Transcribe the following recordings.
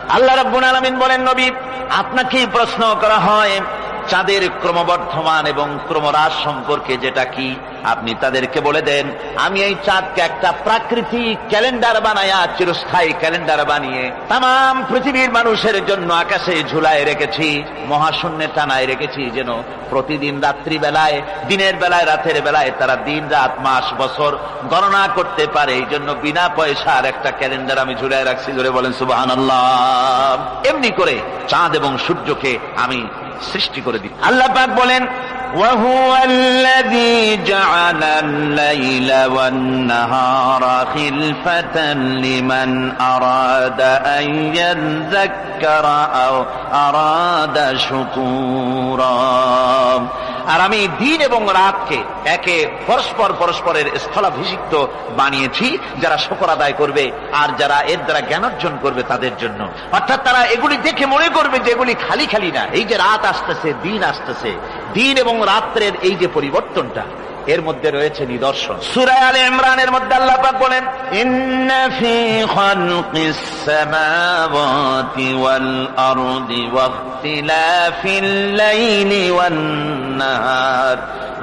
আল্লাহ রাব্বুল আলামিন বলেন, নবী আপনাকেই প্রশ্ন করা হয় চাঁদের ক্রমবর্ধমান এবং ক্রমহ্রাস সম্পর্কে, যেটা কি আপনি তাদেরকে বলে দেন। আমি এই চাঁদকে একটা প্রাকৃতিক ক্যালেন্ডার বানায়া, চিরস্থায়ী ক্যালেন্ডার বানিয়ে তাম পৃথিবীর মানুষের জন্য আকাশে ঝুলায় রেখেছি, মহাশূন্যে টানায় রেখেছি, যেন প্রতিদিন রাত্রিবেলায়, দিনের বেলায়, রাতের বেলায় তারা দিন রাত মাস বছর গণনা করতে পারে। এই জন্য বিনা পয়সার একটা ক্যালেন্ডার আমি ঝুলায় রাখছি। ধরে বলেন সুবহানাল্লাহ। এমনি করে চাঁদ এবং সূর্যকে আমি সৃষ্টি করে দিই। আল্লাহ পাক বলেন, وَهُوَ الَّذِي جَعَلَ اللَّيْلَ وَالنَّهَارَ خِلْفَةً لِمَنْ أَرَادَ أَنْ يَذَّكَّرَ أَوْ أَرَادَ شُكُورًا। আর আমি দিন এবং রাতকে একে পরস্পরের স্থলাভিষিক্ত বানিয়েছি, যারা শুকর আদায় করবে আর যারা এর দ্বারা জ্ঞান অর্জন করবে তাদের জন্য। অর্থাৎ তারা এগুলি দেখে মনে করবে যে এগুলি খালি খালি না। এই যে রাত আসতেছে, দিন আসতেছে, দিন এবং রাত্রের এই যে পরিবর্তনটা, এর মধ্যে রয়েছে নিদর্শন। সূরা আলে ইমরানের মধ্যে আল্লাহ পাক বলেন, ইন্না ফি খালকিস সামাওয়াতি ওয়াল আরদি ওয়াখতিলাফিল লাইলি ওয়ান নাহার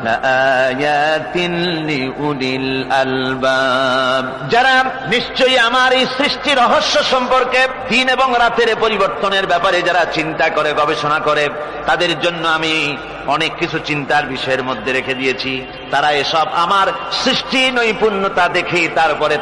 লাআয়াতিন লিউলিল আলবাব। যারা নিশ্চয়ই আমার এই সৃষ্টি রহস্য সম্পর্কে, দিন এবং রাতের পরিবর্তনের ব্যাপারে যারা চিন্তা করে, গবেষণা করে, তাদের জন্য আমি অনেক কিছু চিন্তার বিষয়ের মধ্যে রেখে দিয়েছি। তারা এসব আমার সৃষ্টি নৈপুণ্যতা দেখে তারপরে